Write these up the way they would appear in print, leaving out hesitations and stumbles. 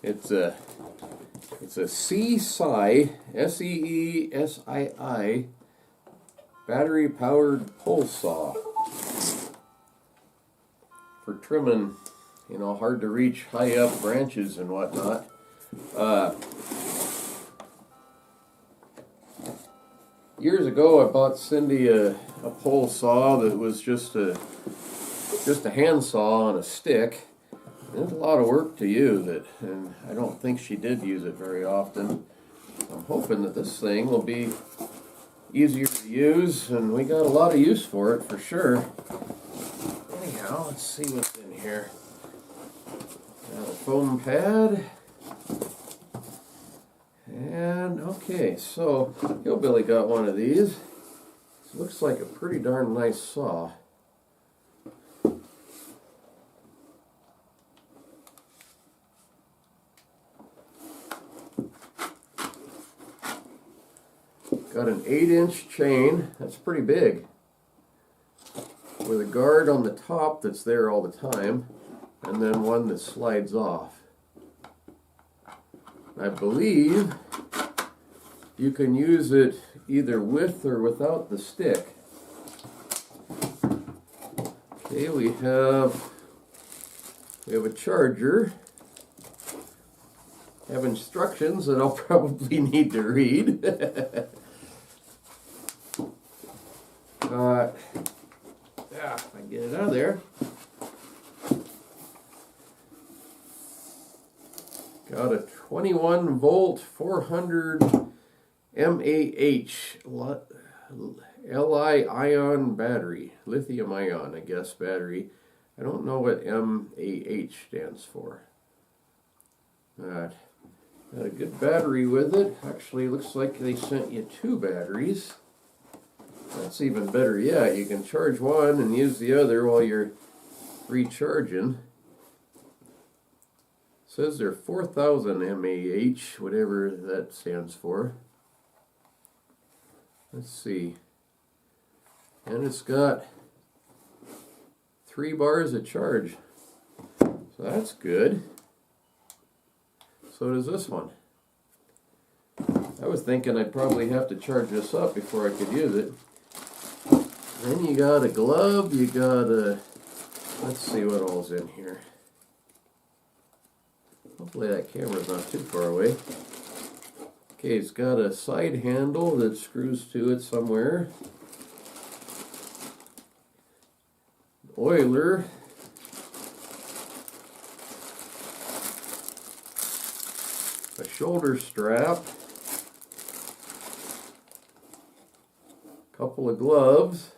It's a SEESII, SEESII battery powered pole saw for trimming, you know, hard to reach high up branches and whatnot. Years ago I bought Cindy a pole saw that was just a hand saw on a stick. There's a lot of work to use it, and I don't think she did use it very often. I'm hoping that this thing will be easier to use, and we got a lot of use for it for sure. Anyhow, let's see what's in here. Got a foam pad. And okay, so Hillbilly got one of these. It looks like a pretty darn nice saw. Got an 8-inch chain, that's pretty big, with a guard on the top that's there all the time, and then one that slides off. I believe you can use it either with or without the stick. Okay, we have a charger. Have instructions that I'll probably need to read. If I can get it out of there. Got a 21 volt 400 mAh Li-ion battery, lithium ion, I guess, battery. I don't know what mAh stands for. Got a good battery with it. Actually, looks like they sent you 2 batteries. That's even better yet. You can charge one and use the other while you're recharging. It says they're 4,000 mAh, whatever that stands for. Let's see. And it's got 3 bars of charge. So that's good. So does this one. I was thinking I'd probably have to charge this up before I could use it. Then you got a glove, you got a, let's see what all's in here. Hopefully that camera's not too far away. Okay, it's got a side handle that screws to it somewhere. Oiler. A shoulder strap. Couple of gloves.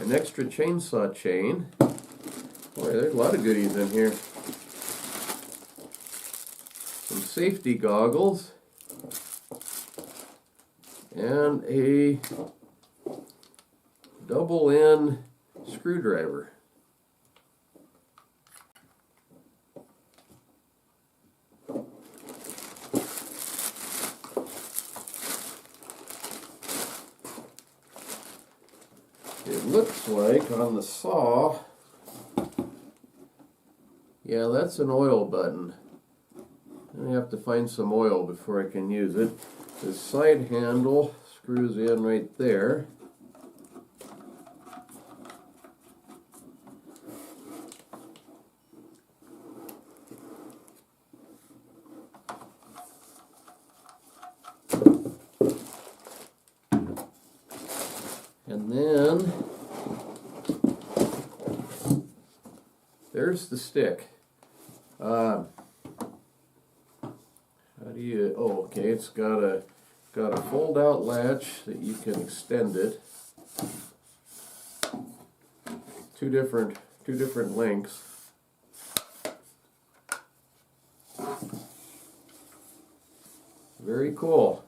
An extra chainsaw chain. Boy, there's a lot of goodies in here. Some safety goggles. And a double N screwdriver. It looks like on the saw, yeah, that's an oil button. I have to find some oil before I can use it. The side handle screws in right there. And then there's the stick. How do you? Oh, okay. It's got a fold-out latch that you can extend it. Two different lengths. Very cool.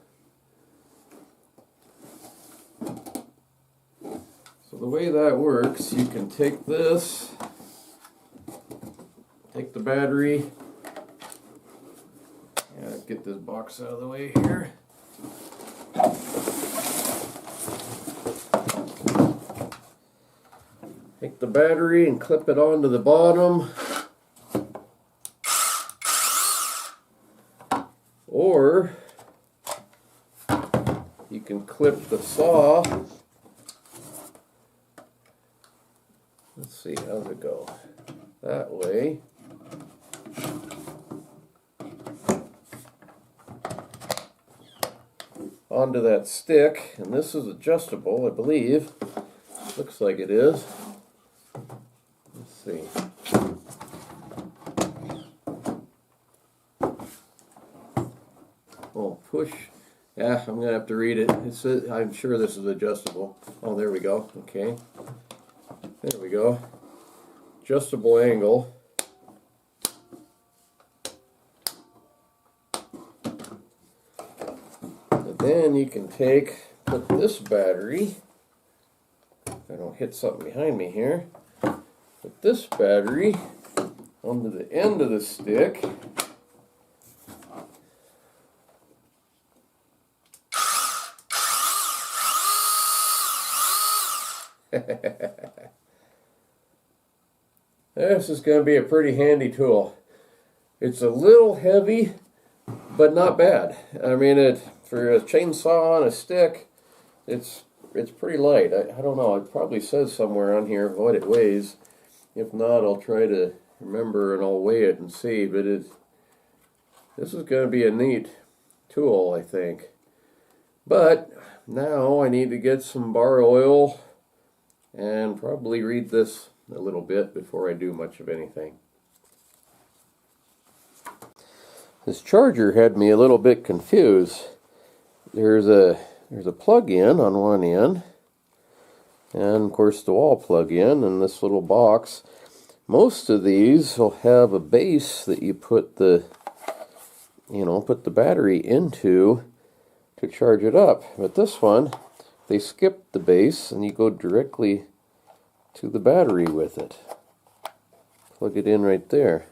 So the way that works, you can take this, take the battery, and get this box out of the way here. Take the battery and clip it onto the bottom. Or you can clip the saw. Let's see, how's it go? That way. Onto that stick, and this is adjustable, I believe. Looks like it is. Let's see. Oh, push. Yeah, I'm gonna have to read it. It says, I'm sure this is adjustable. Oh, there we go. Okay. There we go. Adjustable angle. And then you can put this battery, if I don't hit something behind me here, put this battery onto the end of the stick. This is going to be a pretty handy tool. It's a little heavy, but not bad. I mean, for a chainsaw on a stick, it's pretty light. I don't know. It probably says somewhere on here what it weighs. If not, I'll try to remember and I'll weigh it and see. But this is going to be a neat tool, I think. But now I need to get some bar oil and probably read this a little bit before I do much of anything. This charger had me a little bit confused. There's a plug-in on one end, and of course the wall plug-in in this little box. Most of these will have a base that you put the battery into to charge it up. But this one, they skip the base and you go directly to the battery with it. Plug it in right there.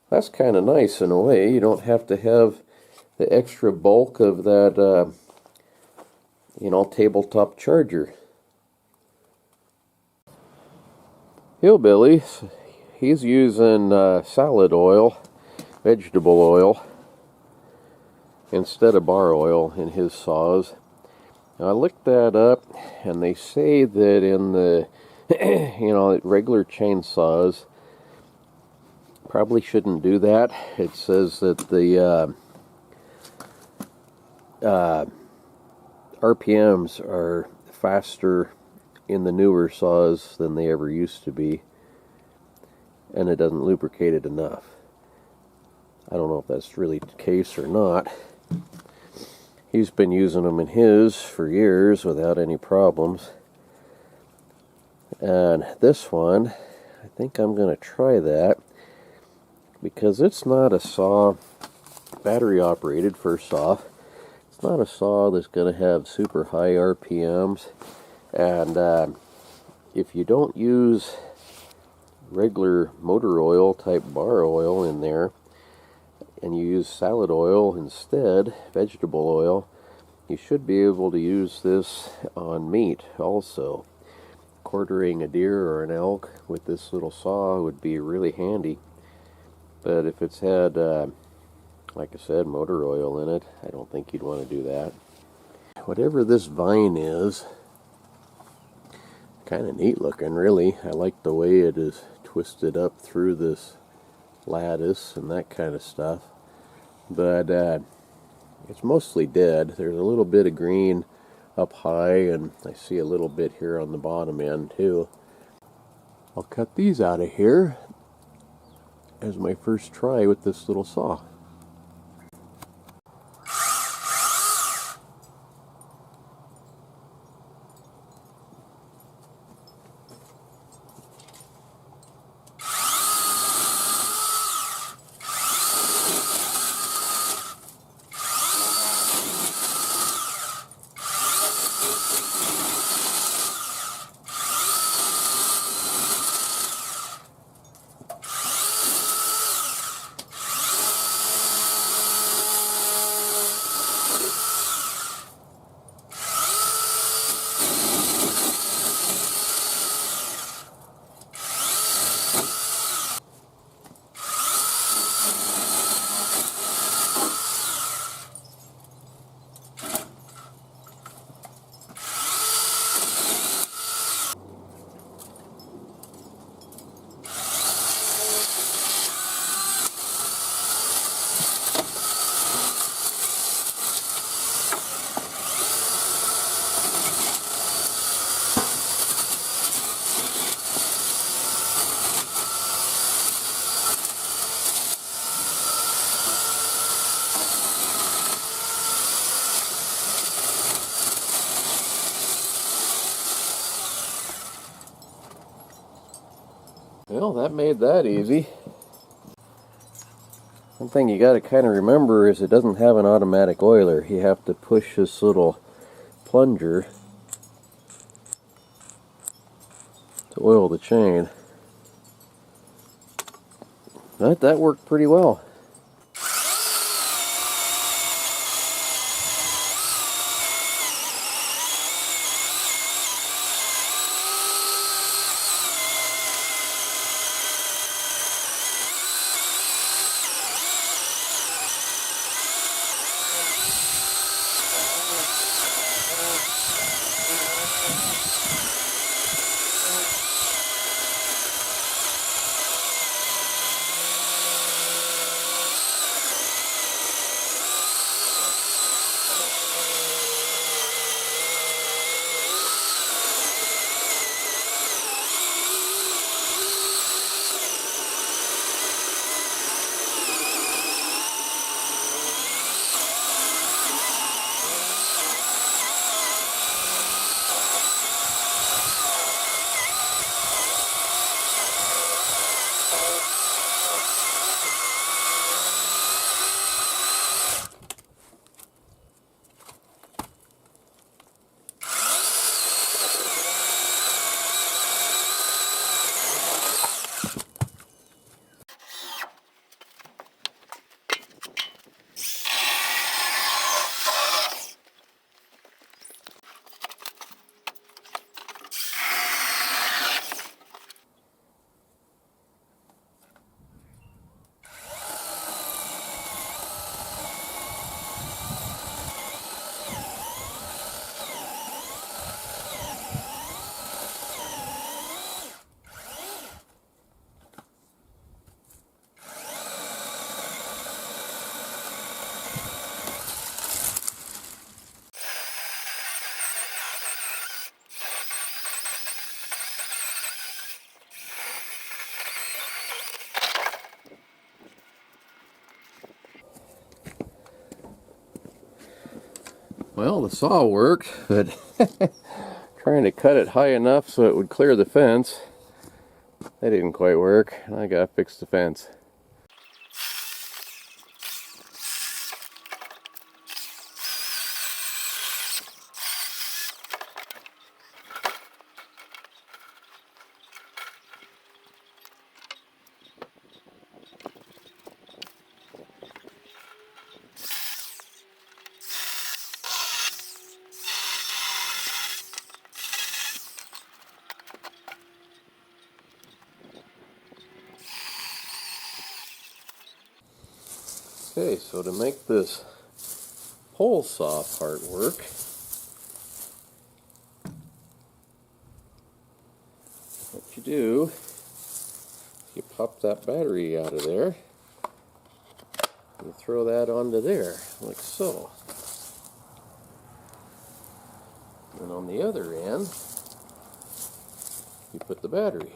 That's kind of nice in a way. You don't have to have the extra bulk of that, tabletop charger. Hillbilly, he's using salad oil, vegetable oil, instead of bar oil in his saws. Now, I looked that up, and they say that in the, regular chainsaws, probably shouldn't do that. It says that the RPMs are faster in the newer saws than they ever used to be, and it doesn't lubricate it enough. I don't know if that's really the case or not. He's been using them in his for years without any problems. And this one, I think I'm going to try that, because it's not a saw battery operated, first off. It's not a saw that's going to have super high RPMs. And if you don't use regular motor oil type bar oil in there, and you use salad oil instead, vegetable oil, you should be able to use this on meat also. Quartering a deer or an elk with this little saw would be really handy. But if it's had, like I said, motor oil in it, I don't think you'd want to do that. Whatever this vine is, kind of neat looking, really. I like the way it is twisted up through this lattice and that kind of stuff. But it's mostly dead. There's a little bit of green up high, and I see a little bit here on the bottom end too. I'll cut these out of here as my first try with this little saw. Well, that made that easy. One thing you got to kind of remember is it doesn't have an automatic oiler. You have to push this little plunger to oil the chain. But that worked pretty well. Well, the saw worked, but trying to cut it high enough so it would clear the fence, that didn't quite work. I gotta fix the fence. Okay, so to make this pole saw part work, what you do, you pop that battery out of there and throw that onto there, like so. And on the other end, you put the battery.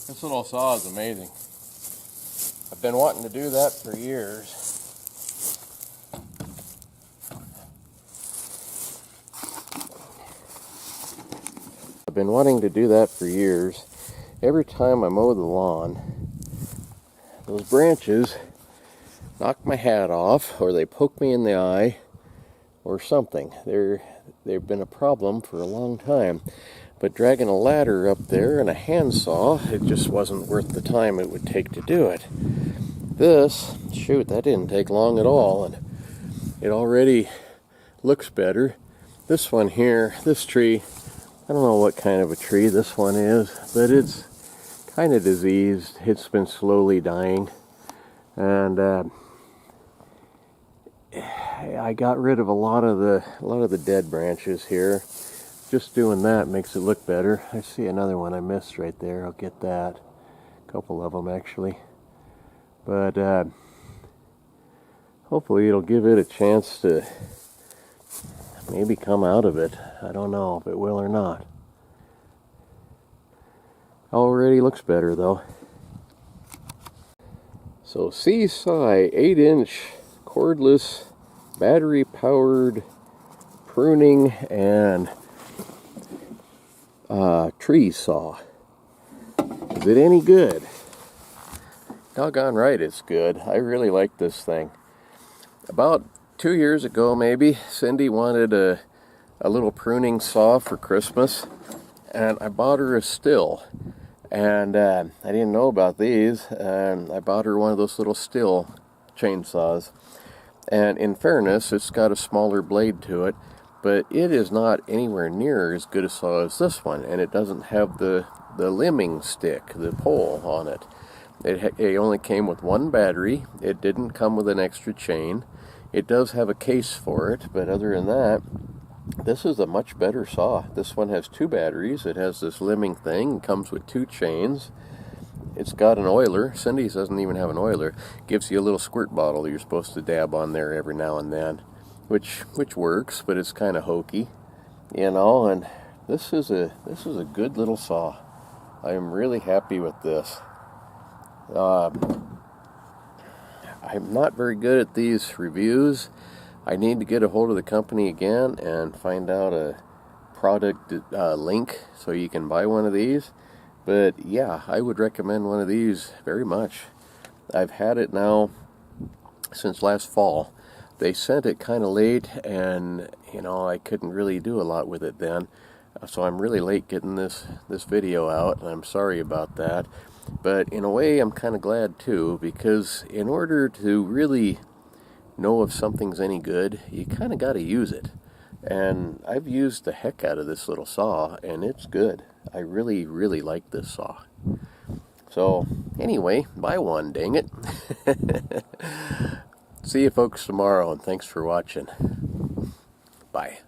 This little saw is amazing. I've been wanting to do that for years. Every time I mow the lawn, those branches knock my hat off, or they poke me in the eye, or something. They've been a problem for a long time. But dragging a ladder up there and a handsaw, it just wasn't worth the time it would take to do it. This, shoot, that didn't take long at all, and it already looks better. This one here, this tree, I don't know what kind of a tree this one is, but it's kind of diseased. It's been slowly dying, and I got rid of a lot of the dead branches here. Just doing that makes it look better. I see another one I missed right there. I'll get that. A couple of them actually. But hopefully it'll give it a chance to maybe come out of it. I don't know if it will or not. Already looks better though. So SEESII 8-inch cordless battery powered pruning and tree saw. Is it any good? Doggone right it's good. I really like this thing. About 2 years ago maybe, Cindy wanted a little pruning saw for Christmas, and I bought her a still. And I didn't know about these, and I bought her one of those little still chainsaws. And in fairness, it's got a smaller blade to it, but it is not anywhere near as good a saw as this one, and it doesn't have the limbing stick, the pole on it. It only came with one battery. It didn't come with an extra chain. It does have a case for it, but other than that, this is a much better saw. This one has 2 batteries. It has this limbing thing. It comes with 2 chains. It's got an oiler. Cindy's doesn't even have an oiler. Gives you a little squirt bottle you're supposed to dab on there every now and then, which works, but it's kind of hokey, you know. And this is a good little saw. I am really happy with this. I'm not very good at these reviews. I need to get a hold of the company again and find out a product link so you can buy one of these. But yeah, I would recommend one of these very much. I've had it now since last fall. They sent it kind of late, and you know, I couldn't really do a lot with it then. So I'm really late getting this video out, and I'm sorry about that. But in a way, I'm kind of glad too, because in order to really know if something's any good, you kind of got to use it. And I've used the heck out of this little saw, and it's good. I really, really like this saw. So anyway, buy one, dang it. See you folks tomorrow, and thanks for watching. Bye.